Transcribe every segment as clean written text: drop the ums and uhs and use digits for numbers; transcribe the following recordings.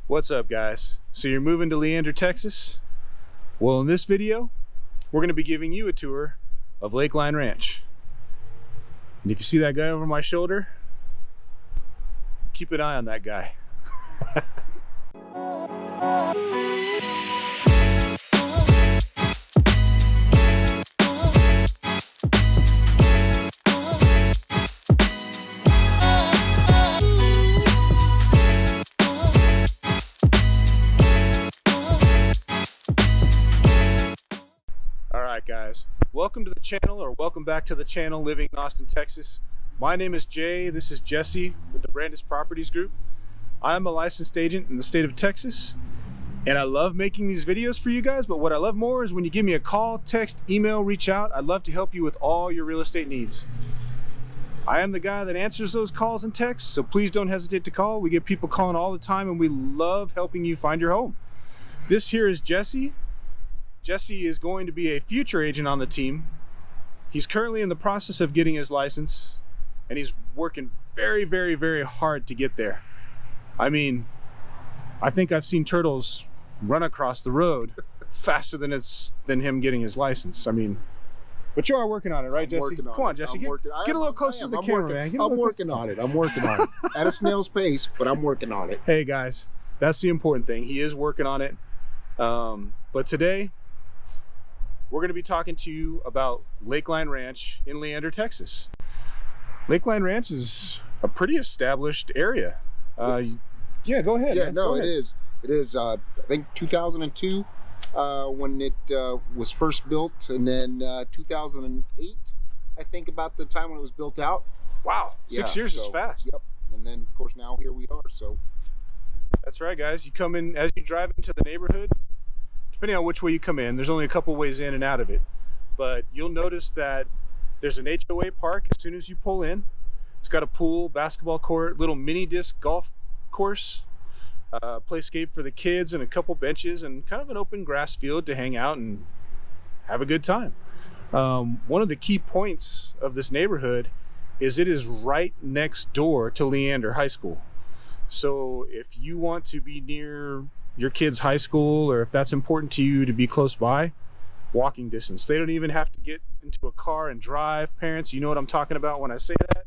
What's up, guys? So you're moving to Leander, Texas? Well, in this video, we're going to be giving you a tour of Lakeline Ranch. And if you see that guy over my shoulder, keep an eye on that guy. Alright guys, welcome to the channel, or welcome back to the channel Living in Austin, Texas. My name is Jay, this is Jesse with the Brandis Properties Group. I am a licensed agent in the state of Texas, and I love making these videos for you guys, but what I love more is when you give me a call, text, email, reach out. I'd love to help you with all your real estate needs. I am the guy that answers those calls and texts, so please don't hesitate to call. We get people calling all the time, and we love helping you find your home. This here is Jesse. Jesse is going to be a future agent on the team. He's currently in the process of getting his license, and he's working very, very, very hard to get there. I mean, I think I've seen turtles run across the road faster than him getting his license. I mean, but you are working on it, right, Jesse? Come on, Jesse, get a little closer to the camera, man. I'm working on it. I'm working on it at a snail's pace, but I'm working on it. Hey guys, that's the important thing. He is working on it. But today, we're going to be talking to you about Lakeline Ranch in Leander, Texas. Lakeline Ranch is a pretty established area. Yeah, go ahead. Yeah, man. no, Go ahead. it is. It is, I think 2002 when it was first built, and then 2008, I think, about the time when it was built out. Wow, 6 years is fast. Yep, and then, of course, now here we are, so. That's right, guys. You come in, as you drive into the neighborhood, depending on which way you come in, there's only a couple ways in and out of it. But you'll notice that there's an HOA park as soon as you pull in. It's got a pool, basketball court, little mini disc golf course, playscape for the kids, and a couple benches, and kind of an open grass field to hang out and have a good time. One of the key points of this neighborhood is it is right next door to Leander High School. So if you want to be near your kid's high school, or if that's important to you to be close by, walking distance. They don't even have to get into a car and drive. Parents, you know what I'm talking about when I say that.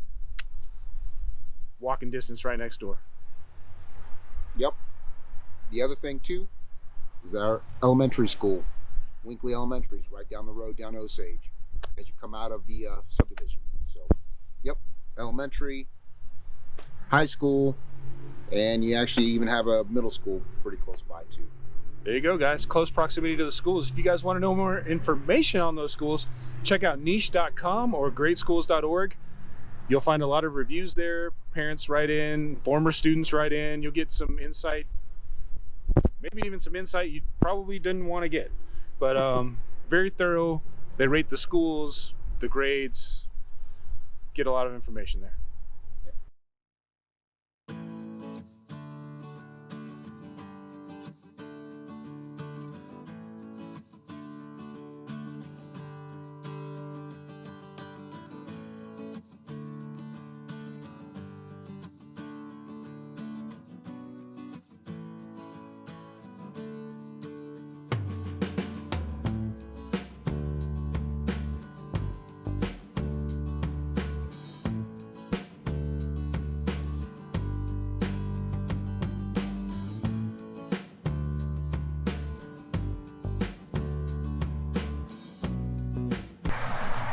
Walking distance right next door. Yep. The other thing too is our elementary school, Winkley Elementary, is right down the road, down Osage, as you come out of the subdivision. So, yep, elementary, high school, and you actually even have a middle school pretty close by too. There you go, guys. Close proximity to the schools. If you guys want to know more information on those schools, check out niche.com or greatschools.org. You'll find a lot of reviews there. Parents write in, former students write in. You'll get some insight, maybe even some insight you probably didn't want to get. But very thorough. They rate the schools, the grades, get a lot of information there.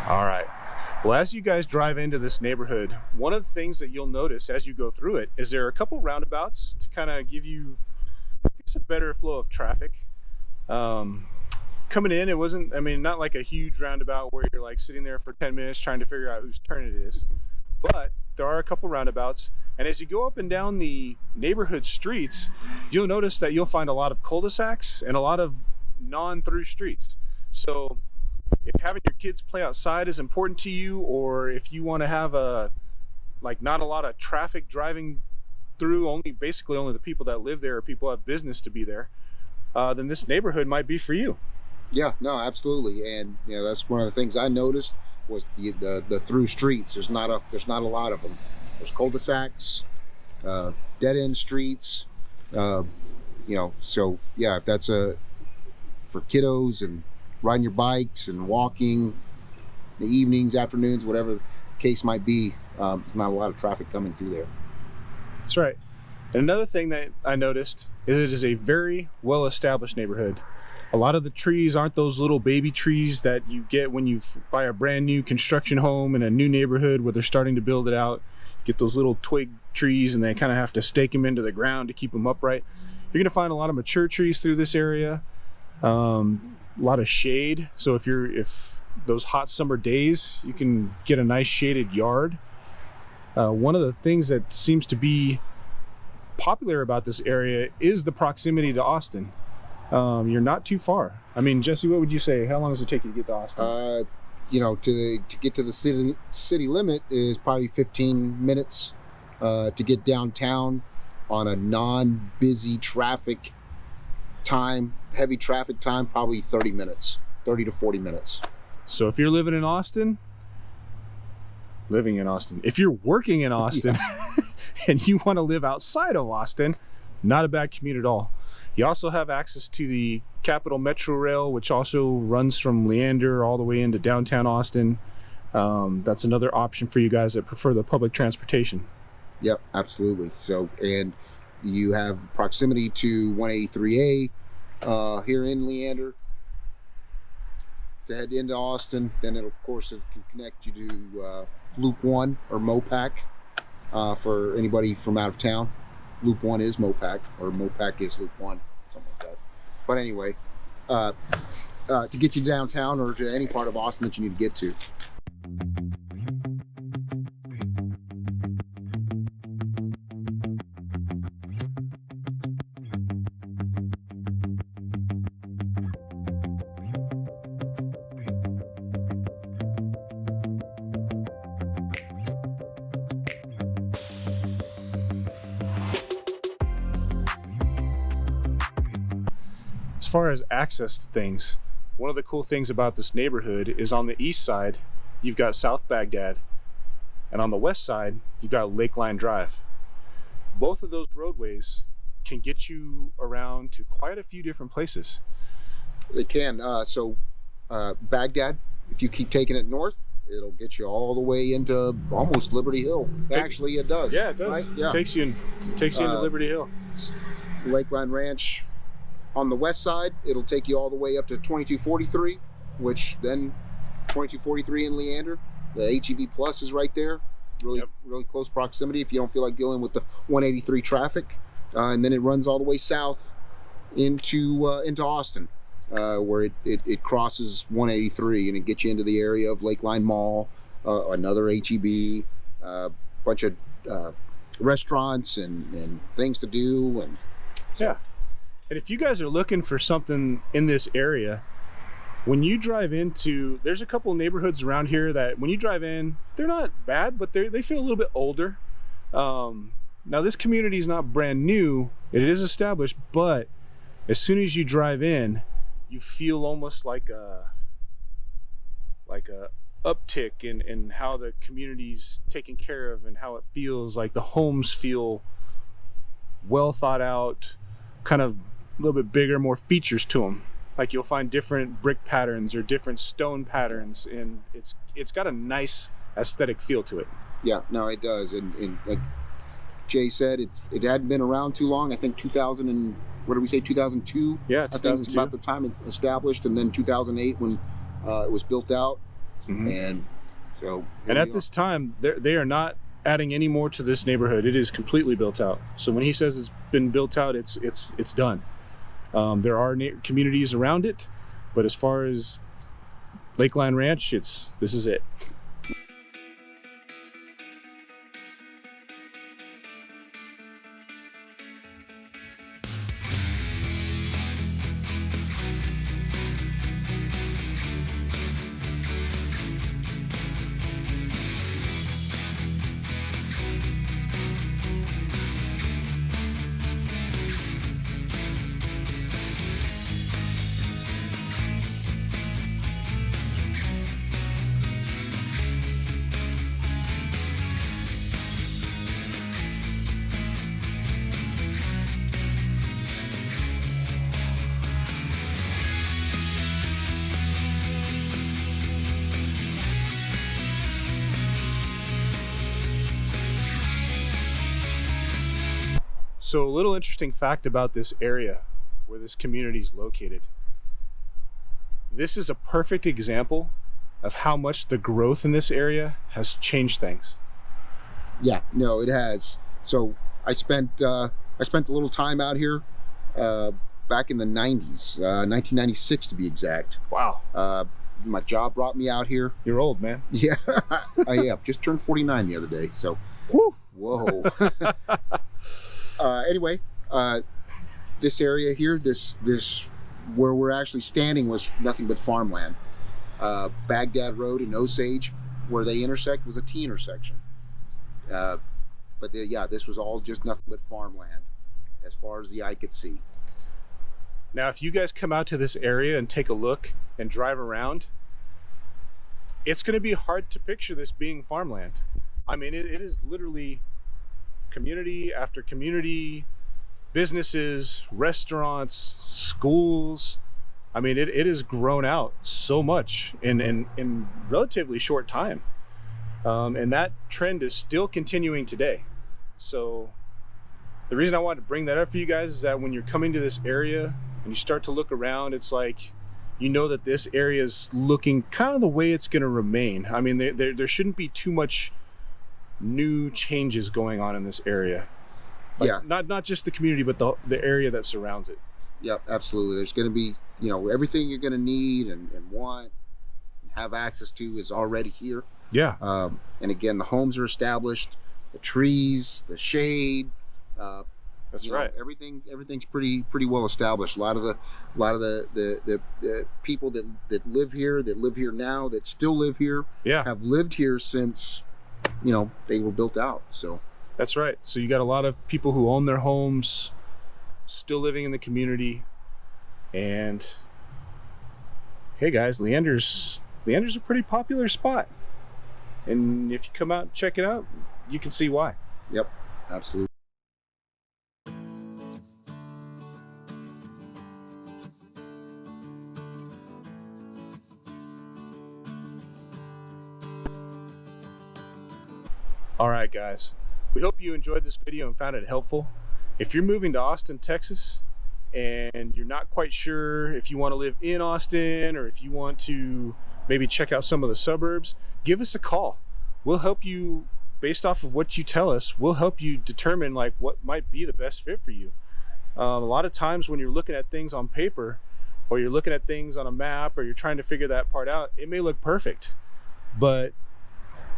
All right. Well, as you guys drive into this neighborhood, one of the things that you'll notice as you go through it is there are a couple roundabouts to kind of give you, I guess, a better flow of traffic. Coming in, it wasn't, I mean, not like a huge roundabout where you're like sitting there for 10 minutes trying to figure out whose turn it is, but there are a couple roundabouts. And as you go up and down the neighborhood streets, you'll notice that you'll find a lot of cul-de-sacs and a lot of non-through streets. So if having your kids play outside is important to you, or if you want to have not a lot of traffic driving through, basically only the people that live there or people who have business to be there, then this neighborhood might be for you. Yeah, no, absolutely. And that's one of the things I noticed was the through streets. There's not a lot of them. There's cul-de-sacs, dead end streets, So yeah, if that's for kiddos and riding your bikes and walking in the evenings, afternoons, whatever the case might be, there's not a lot of traffic coming through there. That's right. And another thing that I noticed is it is a very well-established neighborhood. A lot of the trees aren't those little baby trees that you get when you buy a brand new construction home in a new neighborhood where they're starting to build it out. You get those little twig trees and they kind of have to stake them into the ground to keep them upright. You're going to find a lot of mature trees through this area, a lot of shade. So if those hot summer days, you can get a nice shaded yard. One of the things that seems to be popular about this area is the proximity to Austin. You're not too far. I mean, Jesse, what would you say? How long does it take you to get to Austin? To get to the city limit is probably 15 minutes. To get downtown on a non-busy traffic time, heavy traffic time, probably 30 to 40 minutes. So if you're living in Austin, if you're working in Austin and you want to live outside of Austin, not a bad commute at all. You also have access to the Capital Metro Rail, which also runs from Leander all the way into downtown Austin. That's another option for you guys that prefer the public transportation. Yep, absolutely. So, and you have proximity to 183A here in Leander to head into Austin. Then it can connect you to Loop 1 or MoPac for anybody from out of town. Loop 1 is MoPac, or MoPac is Loop 1, something like that. But anyway, to get you downtown or to any part of Austin that you need to get to. As far as access to things, one of the cool things about this neighborhood is on the east side, you've got South Baghdad, and on the west side, you've got Lakeline Drive. Both of those roadways can get you around to quite a few different places. They can. Baghdad, if you keep taking it north, it'll get you all the way into almost Liberty Hill. Actually, it does. Yeah, it does. Right? Yeah. It takes you into Liberty Hill. Lakeline Ranch. On the west side, it'll take you all the way up to 2243, which then 2243 in Leander. The HEB Plus is right there. Really close proximity if you don't feel like dealing with the 183 traffic. And then it runs all the way south into Austin, where it crosses 183 and it gets you into the area of Lakeline Mall, another HEB, bunch of restaurants and things to do. And yeah. And if you guys are looking for something in this area, when you drive into, there's a couple of neighborhoods around here that when you drive in, they're not bad, but they feel a little bit older. Now this community is not brand new, it is established, but as soon as you drive in, you feel almost like a uptick in how the community's taken care of and how it feels. Like the homes feel well thought out, kind of a little bit bigger, more features to them. Like you'll find different brick patterns or different stone patterns, and it's got a nice aesthetic feel to it. Yeah, no, it does. And like Jay said, it hadn't been around too long. I think 2000 and what did we say, 2002? Yeah, 2002. I think it's about the time it established, and then 2008 when it was built out. Mm-hmm. And so. And at this time, they are not adding any more to this neighborhood. It is completely built out. So when he says it's been built out, it's done. There are communities around it, but as far as Lakeline Ranch, this is it. So a little interesting fact about this area where this community is located. This is a perfect example of how much the growth in this area has changed things. Yeah, no, it has. So I spent a little time out here back in the 90s, 1996 to be exact. Wow. My job brought me out here. You're old, man. Yeah, I am. Just turned 49 the other day. So, whoa. Anyway, this area here, this where we're actually standing was nothing but farmland. Baghdad Road and Osage, where they intersect, was a T intersection. This was all just nothing but farmland as far as the eye could see. Now, if you guys come out to this area and take a look and drive around, it's going to be hard to picture this being farmland. I mean, it is literally community after community, businesses, restaurants, schools. I mean, it has grown out so much in relatively short time. And that trend is still continuing today. So the reason I wanted to bring that up for you guys is that when you're coming to this area and you start to look around, it's like, you know that this area is looking kind of the way it's going to remain. I mean, there shouldn't be too much new changes going on in this area. Like, yeah. Not just the community, but the area that surrounds it. Yep, absolutely. There's going to be, everything you're going to need and want and have access to is already here. Yeah. And again, the homes are established, the trees, the shade. That's right. Everything's pretty well established. A lot of the people that live here now, that still live here, have lived here since they were built out. So that's right. So you got a lot of people who own their homes, still living in the community, and hey guys, Leander's a pretty popular spot. And if you come out and check it out, you can see why. Yep, absolutely. All right, guys. We hope you enjoyed this video and found it helpful. If you're moving to Austin, Texas, and you're not quite sure if you want to live in Austin or if you want to maybe check out some of the suburbs, give us a call. We'll help you, based off of what you tell us, we'll help you determine like what might be the best fit for you. A lot of times when you're looking at things on paper or you're looking at things on a map or you're trying to figure that part out, it may look perfect, but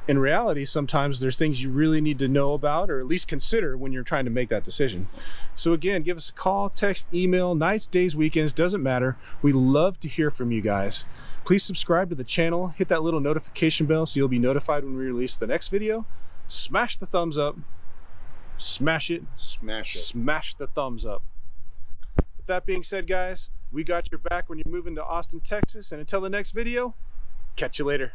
in reality, sometimes there's things you really need to know about or at least consider when you're trying to make that decision. So again, give us a call, text, email, nights, days, weekends, doesn't matter. We love to hear from you guys. Please subscribe to the channel, hit that little notification bell so you'll be notified when we release the next video. Smash the thumbs up. Smash it. Smash it. Smash the thumbs up. With that being said, guys, we got your back when you're moving to Austin, Texas. And until the next video, catch you later.